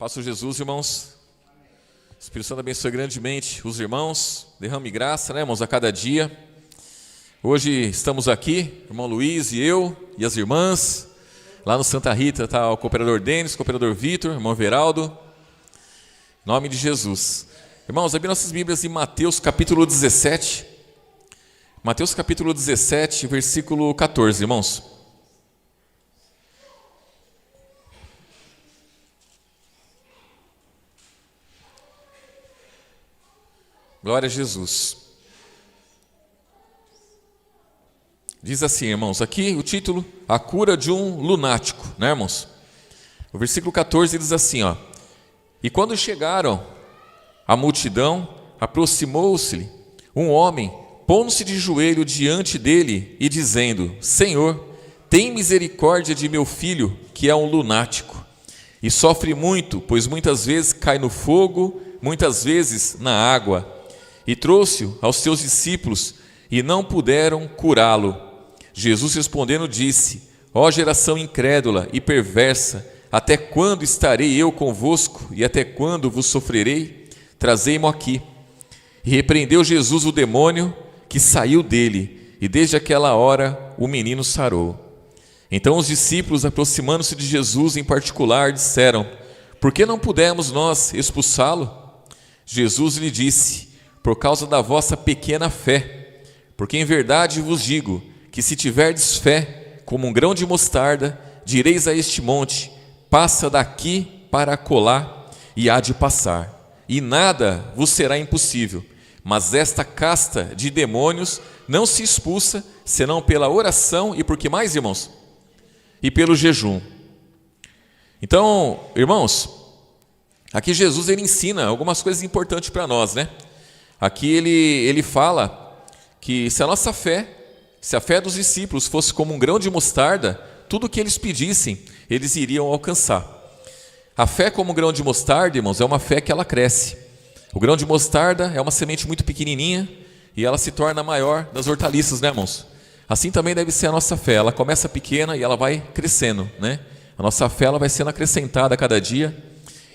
Paz do Jesus, irmãos. O Espírito Santo abençoe grandemente os irmãos, derrame graça, irmãos, a cada dia. Hoje estamos aqui, irmão Luiz e eu e as irmãs. Lá no Santa Rita está o cooperador Denis, o cooperador Vitor, irmão Veraldo. Em nome de Jesus. Irmãos, abri nossas Bíblias em Mateus capítulo 17. Mateus capítulo 17, versículo 14, irmãos. Glória a Jesus. Diz assim, irmãos, aqui o título, a cura de um lunático, né, irmãos? O versículo 14 diz assim, ó: E quando chegaram a multidão, aproximou-se-lhe um homem, pondo-se de joelho diante dele e dizendo: Senhor, tem misericórdia de meu filho, que é um lunático, e sofre muito, pois muitas vezes cai no fogo, muitas vezes na água. E trouxe-o aos seus discípulos, e não puderam curá-lo. Jesus respondendo disse: Ó geração incrédula e perversa, até quando estarei eu convosco, e até quando vos sofrerei? Trazei-mo aqui. E repreendeu Jesus o demônio, que saiu dele, e desde aquela hora o menino sarou. Então os discípulos, aproximando-se de Jesus em particular, disseram: Por que não pudemos nós expulsá-lo? Jesus lhe disse: Por causa da vossa pequena fé. Porque em verdade vos digo que se tiverdes fé como um grão de mostarda, direis a este monte: passa daqui para acolá, e há de passar, e nada vos será impossível. Mas esta casta de demônios não se expulsa senão pela oração e por que mais, irmãos? E pelo jejum. Então, irmãos, aqui Jesus ele ensina algumas coisas importantes para nós, né? Aqui ele fala que se a fé dos discípulos fosse como um grão de mostarda, tudo o que eles pedissem, eles iriam alcançar. A fé como um grão de mostarda, irmãos, é uma fé que ela cresce. O grão de mostarda é uma semente muito pequenininha e ela se torna maior das hortaliças, né, irmãos? Assim também deve ser a nossa fé. Ela começa pequena e ela vai crescendo, né? A nossa fé ela vai sendo acrescentada a cada dia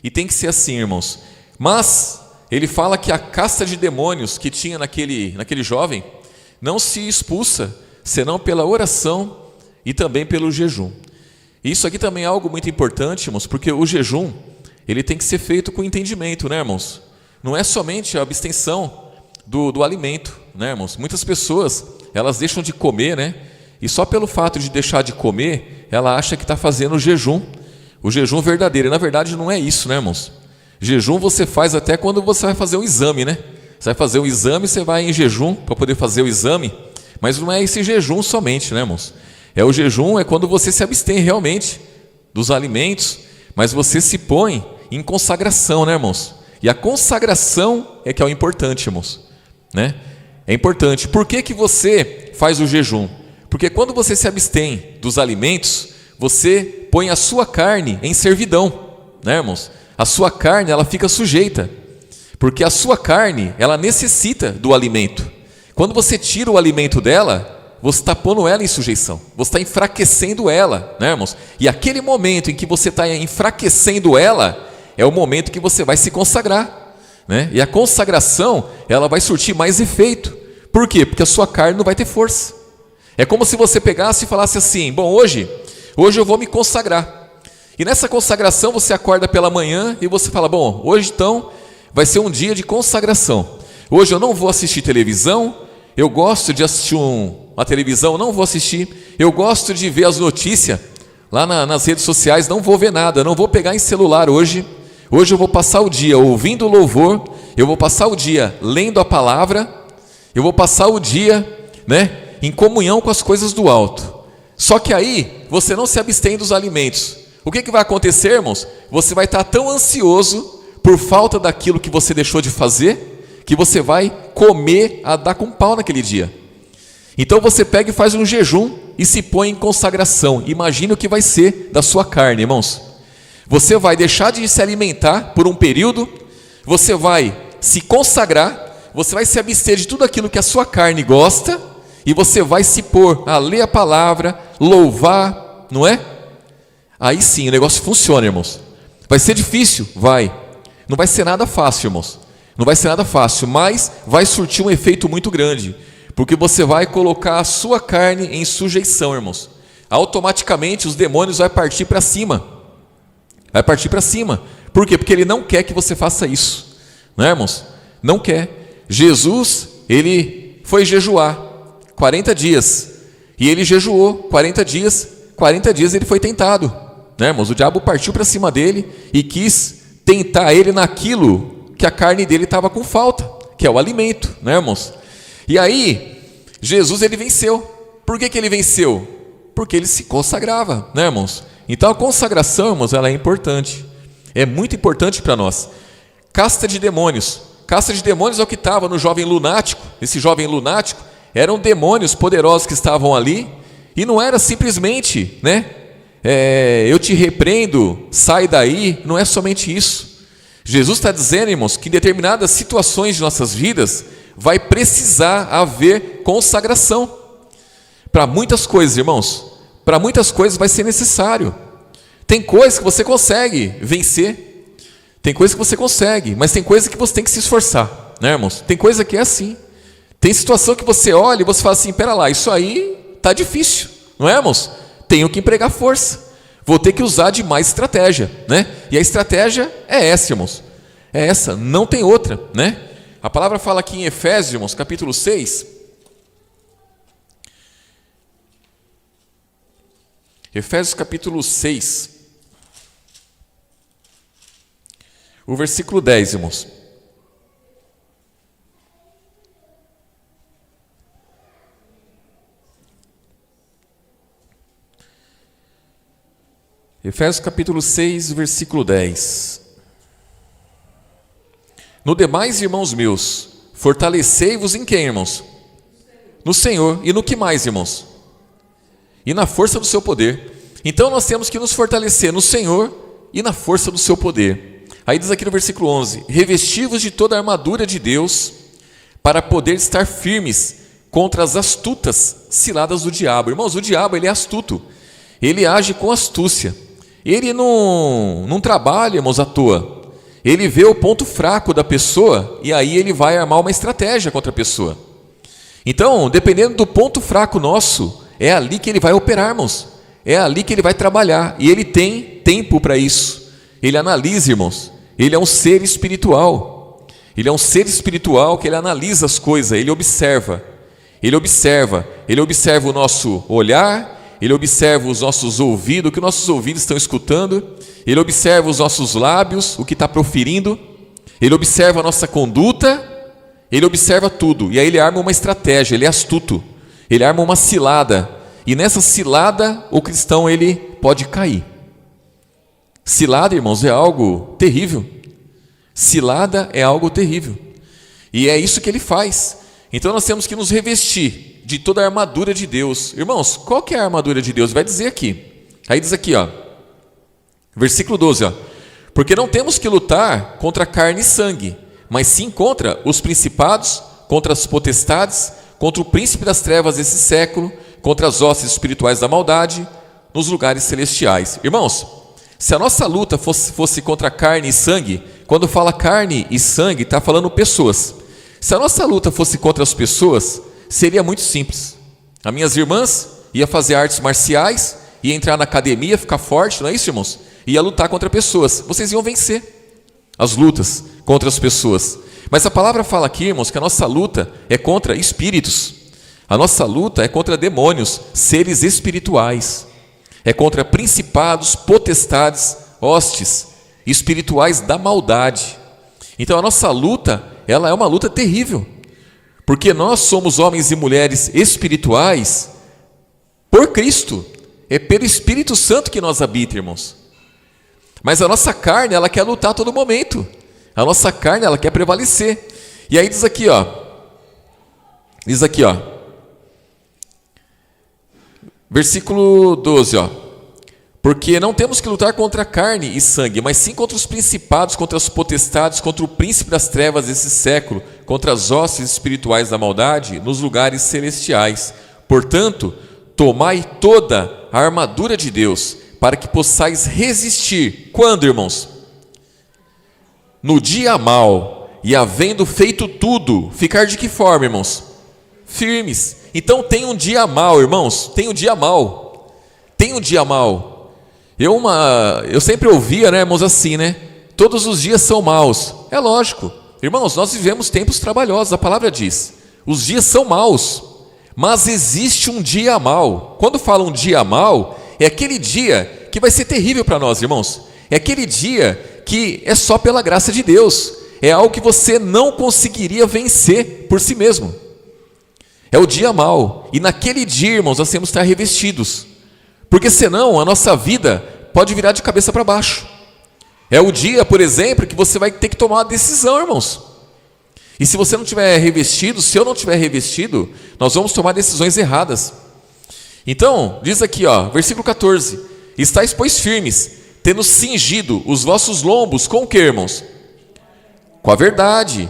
e tem que ser assim, irmãos. Mas ele fala que a casta de demônios que tinha naquele jovem não se expulsa, senão pela oração e também pelo jejum. Isso aqui também é algo muito importante, irmãos, porque o jejum ele tem que ser feito com entendimento, né, irmãos? Não é somente a abstenção do alimento, né, irmãos? Muitas pessoas, elas deixam de comer, né? E só pelo fato de deixar de comer, ela acha que está fazendo o jejum verdadeiro. E na verdade não é isso, né, irmãos? Jejum você faz até quando você vai fazer um exame, né? Você vai fazer um exame, você vai em jejum para poder fazer o exame, mas não é esse jejum somente, né, irmãos? O jejum é quando você se abstém realmente dos alimentos, mas você se põe em consagração, né, irmãos? E a consagração é que é o importante, irmãos, né? É importante. Por que você faz o jejum? Porque quando você se abstém dos alimentos, você põe a sua carne em servidão, né, irmãos? A sua carne, ela fica sujeita, porque a sua carne, ela necessita do alimento. Quando você tira o alimento dela, você está pondo ela em sujeição, você está enfraquecendo ela, né, irmãos? E aquele momento em que você está enfraquecendo ela, é o momento que você vai se consagrar, né? E a consagração, ela vai surtir mais efeito. Por quê? Porque a sua carne não vai ter força. É como se você pegasse e falasse assim: bom, hoje eu vou me consagrar. E nessa consagração você acorda pela manhã e você fala: bom, hoje então vai ser um dia de consagração. Hoje eu não vou assistir televisão, eu gosto de assistir uma televisão, não vou assistir. Eu gosto de ver as notícias lá nas redes sociais, não vou ver nada, não vou pegar em celular hoje. Hoje eu vou passar o dia ouvindo louvor, eu vou passar o dia lendo a palavra, eu vou passar o dia, né, em comunhão com as coisas do alto. Só que aí você não se abstém dos alimentos. O que vai acontecer, irmãos? Você vai estar tão ansioso por falta daquilo que você deixou de fazer, que você vai comer a dar com pau naquele dia. Então você pega e faz um jejum e se põe em consagração. Imagina o que vai ser da sua carne, irmãos. Você vai deixar de se alimentar por um período, você vai se consagrar, você vai se abster de tudo aquilo que a sua carne gosta, e você vai se pôr a ler a palavra, louvar, não é? Aí sim o negócio funciona, irmãos. Vai ser difícil? Vai. Não vai ser nada fácil, irmãos. Não vai ser nada fácil, mas vai surtir um efeito muito grande, porque você vai colocar a sua carne em sujeição, irmãos. Automaticamente os demônios vão partir para cima. Vai partir para cima. Por quê? Porque ele não quer que você faça isso. Não é, irmãos? Não quer. Jesus, ele foi jejuar 40 dias. E ele jejuou 40 dias. 40 dias ele foi tentado. Né, irmãos? O diabo partiu para cima dele e quis tentar ele naquilo que a carne dele estava com falta, que é o alimento, né, irmãos? E aí, Jesus ele venceu. Por que ele venceu? Porque ele se consagrava, né, irmãos? Então a consagração, irmãos, ela é importante. É muito importante para nós. Casta de demônios. Casta de demônios é o que estava no jovem lunático. Esse jovem lunático eram demônios poderosos que estavam ali. E não era simplesmente, né? Eu te repreendo, sai daí. Não é somente isso. Jesus está dizendo, irmãos, que em determinadas situações de nossas vidas vai precisar haver consagração. Para muitas coisas, irmãos, para muitas coisas vai ser necessário. Tem coisas que você consegue vencer, tem coisas que você consegue, mas tem coisas que você tem que se esforçar, né, irmãos? Tem coisa que é assim. Tem situação que você olha e você fala assim, pera lá, isso aí está difícil, não é, irmãos? Tenho que empregar força, vou ter que usar de mais estratégia, né? E a estratégia é essa, irmãos, é essa, não tem outra, né? A palavra fala aqui em Efésios, irmãos, capítulo 6, Efésios capítulo 6, o versículo 10, irmãos. Efésios capítulo 6, versículo 10. No demais, irmãos meus, fortalecei-vos em quem, irmãos? No Senhor. E no que mais, irmãos? E na força do seu poder. Então nós temos que nos fortalecer no Senhor e na força do seu poder. Aí diz aqui no versículo 11: revesti-vos de toda a armadura de Deus, para poder estar firmes contra as astutas ciladas do diabo. Irmãos, o diabo ele é astuto, ele age com astúcia, ele não trabalha, irmãos, à toa. Ele vê o ponto fraco da pessoa e aí ele vai armar uma estratégia contra a pessoa. Então, dependendo do ponto fraco nosso, é ali que ele vai operar, irmãos. É ali que ele vai trabalhar. E ele tem tempo para isso. Ele analisa, irmãos. Ele é um ser espiritual. Ele é um ser espiritual que ele analisa as coisas, ele observa. Ele observa o nosso olhar, ele observa os nossos ouvidos, o que nossos ouvidos estão escutando, ele observa os nossos lábios, o que está proferindo, ele observa a nossa conduta, ele observa tudo, e aí ele arma uma estratégia, ele é astuto, ele arma uma cilada, e nessa cilada o cristão ele pode cair. Cilada, irmãos, é algo terrível, cilada é algo terrível, e é isso que ele faz. Então nós temos que nos revestir de toda a armadura de Deus. Irmãos, qual que é a armadura de Deus? Vai dizer aqui. Aí diz aqui, ó, versículo 12, ó, porque não temos que lutar contra carne e sangue, mas sim contra os principados, contra as potestades, contra o príncipe das trevas desse século, contra as hostes espirituais da maldade, nos lugares celestiais. Irmãos, se a nossa luta fosse contra carne e sangue, quando fala carne e sangue, está falando pessoas. Se a nossa luta fosse contra as pessoas, seria muito simples. As minhas irmãs iam fazer artes marciais, ia entrar na academia, ficar forte, não é isso, irmãos? Ia lutar contra pessoas. Vocês iam vencer as lutas contra as pessoas. Mas a palavra fala aqui, irmãos, que a nossa luta é contra espíritos. A nossa luta é contra demônios, seres espirituais. É contra principados, potestades, hostes espirituais da maldade. Então a nossa luta, ela é uma luta terrível. Porque nós somos homens e mulheres espirituais por Cristo. É pelo Espírito Santo que nós habitamos, irmãos. Mas a nossa carne, ela quer lutar a todo momento. A nossa carne, ela quer prevalecer. E aí diz aqui, ó. Versículo 12, ó. Porque não temos que lutar contra carne e sangue, mas sim contra os principados, contra as potestades, contra o príncipe das trevas desse século, contra as hostes espirituais da maldade nos lugares celestiais. Portanto, tomai toda a armadura de Deus, para que possais resistir. Quando, irmãos? no dia mau, e havendo feito tudo, ficar de que forma, irmãos? Firmes. Então tem um dia mau, irmãos, tem um dia mau. Tem um dia mau. Eu sempre ouvia, né, irmãos, assim, né? Todos os dias são maus. É lógico. Irmãos, nós vivemos tempos trabalhosos, a palavra diz. Os dias são maus, mas existe um dia mau. Quando fala um dia mau, é aquele dia que vai ser terrível para nós, irmãos. É aquele dia que é só pela graça de Deus. É algo que você não conseguiria vencer por si mesmo. É o dia mau. E naquele dia, irmãos, nós temos que estar revestidos. Porque senão a nossa vida pode virar de cabeça para baixo. É o dia, por exemplo, que você vai ter que tomar uma decisão, irmãos. E se você não tiver revestido, se eu não tiver revestido, nós vamos tomar decisões erradas. Então, diz aqui, versículo 14: estáis, pois, firmes, tendo cingido os vossos lombos com o que, irmãos? Com a verdade,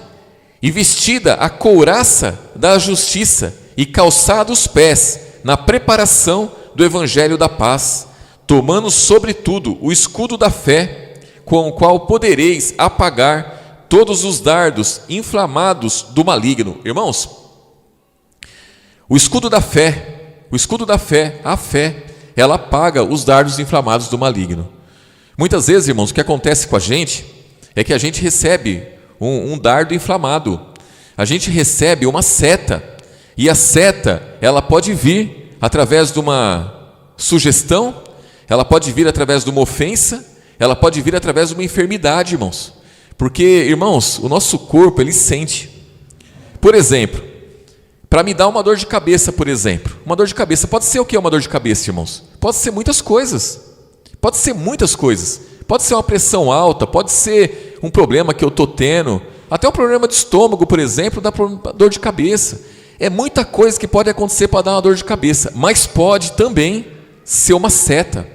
e vestida a couraça da justiça, e calçado os pés na preparação do evangelho da paz, tomando sobretudo o escudo da fé, com o qual podereis apagar todos os dardos inflamados do maligno. Irmãos, o escudo da fé, a fé, ela apaga os dardos inflamados do maligno. Muitas vezes, irmãos, o que acontece com a gente é que a gente recebe um dardo inflamado. A gente recebe uma seta, e a seta, ela pode vir através de uma sugestão, ela pode vir através de uma ofensa, ela pode vir através de uma enfermidade, irmãos. Porque, irmãos, o nosso corpo, ele sente. Por exemplo, para me dar uma dor de cabeça, por exemplo. Uma dor de cabeça, pode ser o que uma dor de cabeça, irmãos? Pode ser muitas coisas. Pode ser muitas coisas. Pode ser uma pressão alta, pode ser um problema que eu estou tendo. Até um problema de estômago, por exemplo, dá dor de cabeça. É muita coisa que pode acontecer para dar uma dor de cabeça. Mas pode também ser uma seta.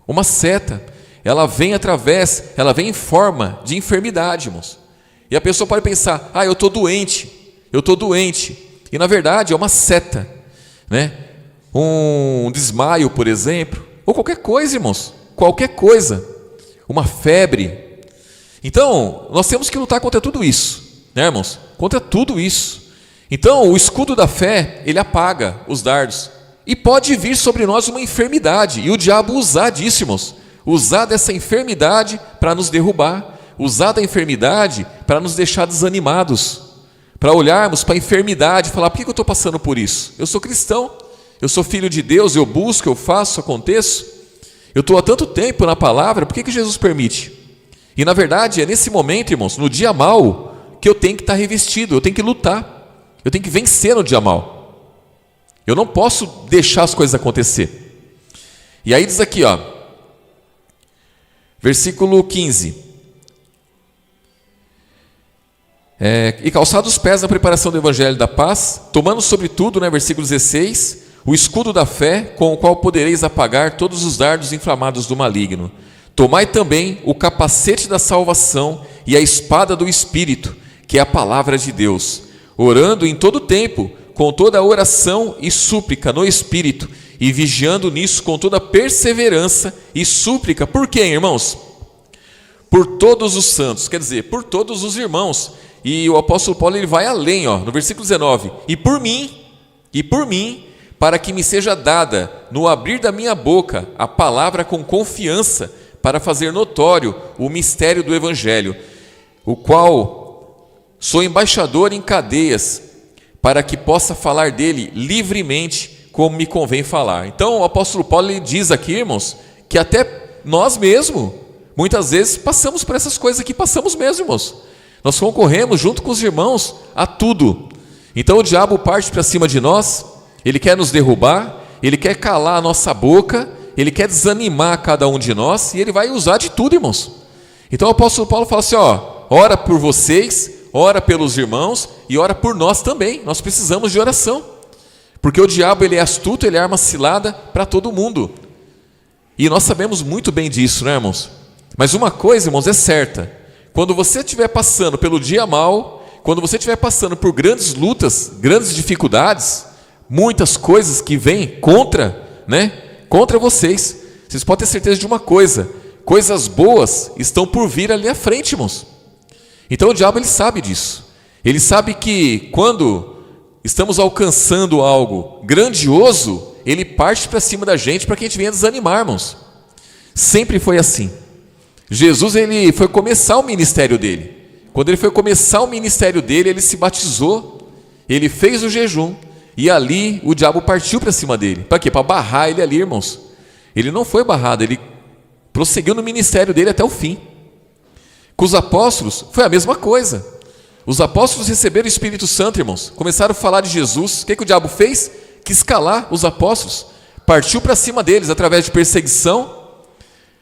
Uma seta. Ela vem em forma de enfermidade, irmãos. E a pessoa pode pensar, eu estou doente. E na verdade é uma seta, né? Um desmaio, por exemplo, ou qualquer coisa, irmãos, qualquer coisa, uma febre. Então, nós temos que lutar contra tudo isso, né, irmãos? Contra tudo isso. Então, o escudo da fé, ele apaga os dardos. E pode vir sobre nós uma enfermidade, e o diabo usar disso, irmãos. Usar dessa enfermidade para nos derrubar, usar da enfermidade para nos deixar desanimados, para olharmos para a enfermidade e falar, por que eu estou passando por isso? Eu sou cristão, eu sou filho de Deus, eu busco, eu faço, aconteço, eu estou há tanto tempo na palavra, por que Jesus permite? E na verdade é nesse momento, irmãos, no dia mau, que eu tenho que estar revestido, eu tenho que lutar, eu tenho que vencer no dia mau. Eu não posso deixar as coisas acontecer. E aí diz aqui, versículo 15. E calçados os pés na preparação do evangelho da paz, tomando sobretudo, versículo 16, o escudo da fé, com o qual podereis apagar todos os dardos inflamados do maligno. Tomai também o capacete da salvação e a espada do Espírito, que é a palavra de Deus, orando em todo tempo, com toda a oração e súplica no Espírito, e vigiando nisso com toda perseverança e súplica. Por quem, irmãos? Por todos os santos, quer dizer, por todos os irmãos. E o apóstolo Paulo, ele vai além, no versículo 19, e por mim, para que me seja dada, no abrir da minha boca, a palavra com confiança, para fazer notório o mistério do evangelho, o qual sou embaixador em cadeias, para que possa falar dele livremente, como me convém falar. Então o apóstolo Paulo, ele diz aqui, irmãos, que até nós mesmos, muitas vezes passamos por essas coisas aqui, passamos mesmo, irmãos. Nós concorremos junto com os irmãos a tudo. Então o diabo parte para cima de nós, ele quer nos derrubar, ele quer calar a nossa boca, ele quer desanimar cada um de nós, e ele vai usar de tudo, irmãos. Então o apóstolo Paulo fala assim, ora por vocês, ora pelos irmãos e ora por nós também. Nós precisamos de oração. Porque o diabo, ele é astuto, ele arma cilada para todo mundo. E nós sabemos muito bem disso, né, irmãos? Mas uma coisa, irmãos, é certa. Quando você estiver passando pelo dia mau, quando você estiver passando por grandes lutas, grandes dificuldades, muitas coisas que vêm contra vocês, vocês podem ter certeza de uma coisa: coisas boas estão por vir ali à frente, irmãos. Então o diabo ele sabe disso. Ele sabe que quando estamos alcançando algo grandioso, ele parte para cima da gente para que a gente venha desanimar, irmãos. Sempre foi assim. Jesus ele foi começar o ministério dele. Quando ele foi começar o ministério dele, ele se batizou, ele fez o jejum, e ali o diabo partiu para cima dele. Para quê? Para barrar ele ali, irmãos. Ele não foi barrado, ele prosseguiu no ministério dele até o fim. Com os apóstolos foi a mesma coisa. Os apóstolos receberam o Espírito Santo, irmãos. Começaram a falar de Jesus. O que o diabo fez? Quis calar os apóstolos. Partiu para cima deles através de perseguição,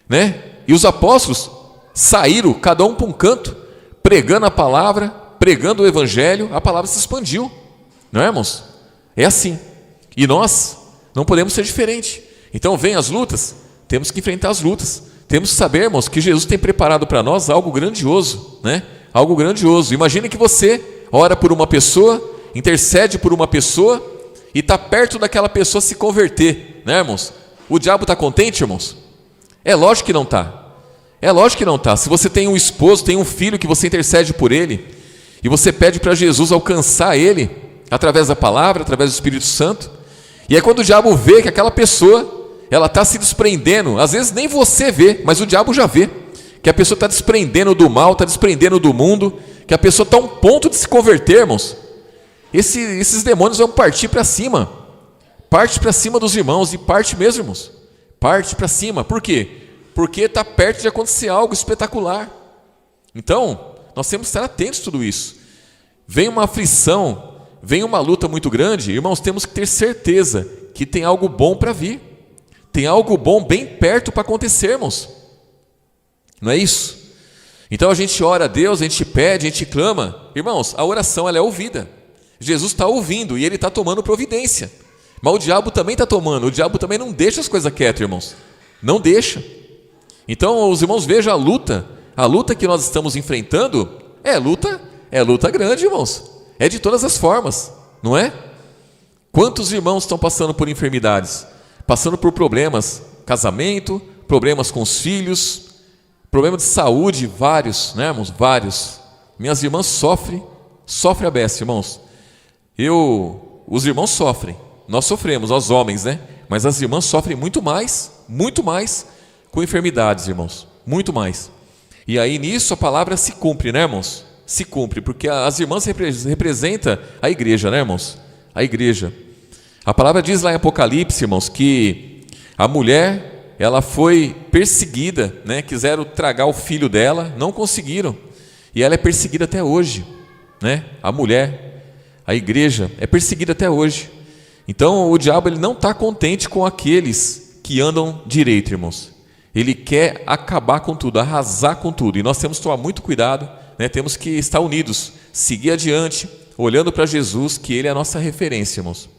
né? E os apóstolos saíram, cada um para um canto, pregando a palavra, pregando o evangelho. A palavra se expandiu. Não é, irmãos? É assim. E nós não podemos ser diferente. Então vem as lutas, temos que enfrentar as lutas. Temos que saber, irmãos, que Jesus tem preparado para nós algo grandioso, né? Algo grandioso. Imagine que você ora por uma pessoa, intercede por uma pessoa e está perto daquela pessoa se converter, né, irmãos? O diabo está contente, irmãos? É lógico que não está. É lógico que não está. Se você tem um esposo, tem um filho que você intercede por ele e você pede para Jesus alcançar ele através da palavra, através do Espírito Santo, e é quando o diabo vê que aquela pessoa ela está se desprendendo, às vezes nem você vê, mas o diabo já vê, que a pessoa está desprendendo do mal, está desprendendo do mundo, que a pessoa está a um ponto de se converter, irmãos. Esses demônios vão partir para cima, parte para cima dos irmãos, e parte mesmo, irmãos, parte para cima. Por quê? Porque está perto de acontecer algo espetacular. Então, nós temos que estar atentos a tudo isso. Vem uma aflição, vem uma luta muito grande, irmãos, temos que ter certeza que tem algo bom para vir. Tem algo bom bem perto para acontecer, irmãos. Não é isso? Então a gente ora a Deus, a gente pede, a gente clama. Irmãos, a oração ela é ouvida. Jesus está ouvindo e Ele está tomando providência. Mas o diabo também está tomando. O diabo também não deixa as coisas quietas, irmãos. Não deixa. Então os irmãos vejam a luta que nós estamos enfrentando é luta grande, irmãos. É de todas as formas, não é? Quantos irmãos estão passando por enfermidades? Passando por problemas, casamento, problemas com os filhos, problemas de saúde, vários, né, irmãos? Vários. Minhas irmãs sofrem a beça, irmãos. Os irmãos sofrem, nós sofremos, nós homens, né? Mas as irmãs sofrem muito mais com enfermidades, irmãos, muito mais. E aí nisso a palavra se cumpre, né, irmãos? Se cumpre, porque as irmãs representam a igreja, né, irmãos? A igreja. A palavra diz lá em Apocalipse, irmãos, que a mulher, ela foi perseguida, né? Quiseram tragar o filho dela, não conseguiram. E ela é perseguida até hoje, né? A mulher, a igreja, é perseguida até hoje. Então o diabo ele não está contente com aqueles que andam direito, irmãos. Ele quer acabar com tudo, arrasar com tudo. E nós temos que tomar muito cuidado, né? Temos que estar unidos, seguir adiante, olhando para Jesus, que Ele é a nossa referência, irmãos.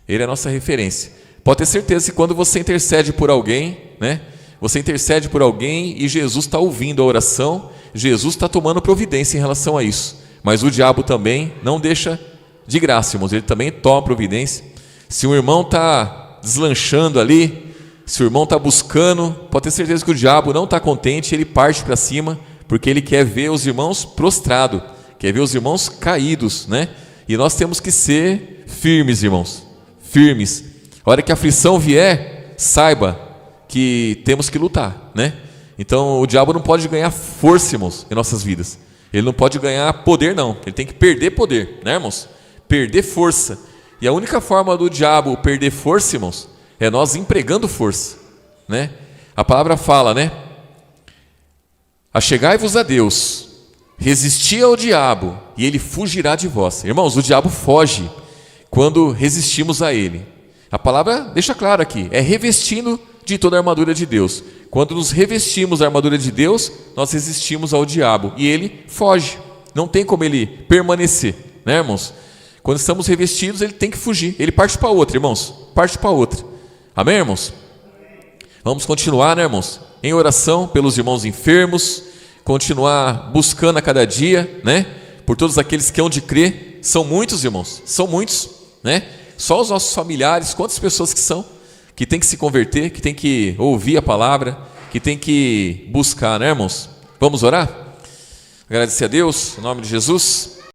Ele é a nossa referência. Pode ter certeza que quando você intercede por alguém, né? Você intercede por alguém e Jesus está ouvindo a oração, Jesus está tomando providência em relação a isso. Mas o diabo também não deixa de graça, irmãos. Ele também toma providência. Se um irmão está deslanchando ali, se o irmão está buscando, pode ter certeza que o diabo não está contente, ele parte para cima, porque ele quer ver os irmãos prostrados, quer ver os irmãos caídos, né? E nós temos que ser firmes, irmãos. Firmes. A hora que a aflição vier, saiba que temos que lutar, né? Então o diabo não pode ganhar força, irmãos, em nossas vidas. Ele não pode ganhar poder, não. Ele tem que perder poder, né, irmãos? Perder força. E a única forma do diabo perder força, irmãos, é nós empregando força, né? A palavra fala, né? Achegai-vos a Deus, resisti ao diabo e ele fugirá de vós. Irmãos, o diabo foge quando resistimos a ele. A palavra deixa claro aqui, é revestindo de toda a armadura de Deus. Quando nos revestimos da armadura de Deus, nós resistimos ao diabo e ele foge. Não tem como ele permanecer, né, irmãos? Quando estamos revestidos, ele tem que fugir. Ele parte para outra, irmãos. Parte para outra. Amém, irmãos? Vamos continuar, né, irmãos? Em oração pelos irmãos enfermos, continuar buscando a cada dia, né? Por todos aqueles que hão de crer. São muitos, irmãos. São muitos, né? Só os nossos familiares, quantas pessoas que são, que tem que se converter, que tem que ouvir a palavra, que tem que buscar, né, irmãos? Vamos orar? Agradecer a Deus, em nome de Jesus.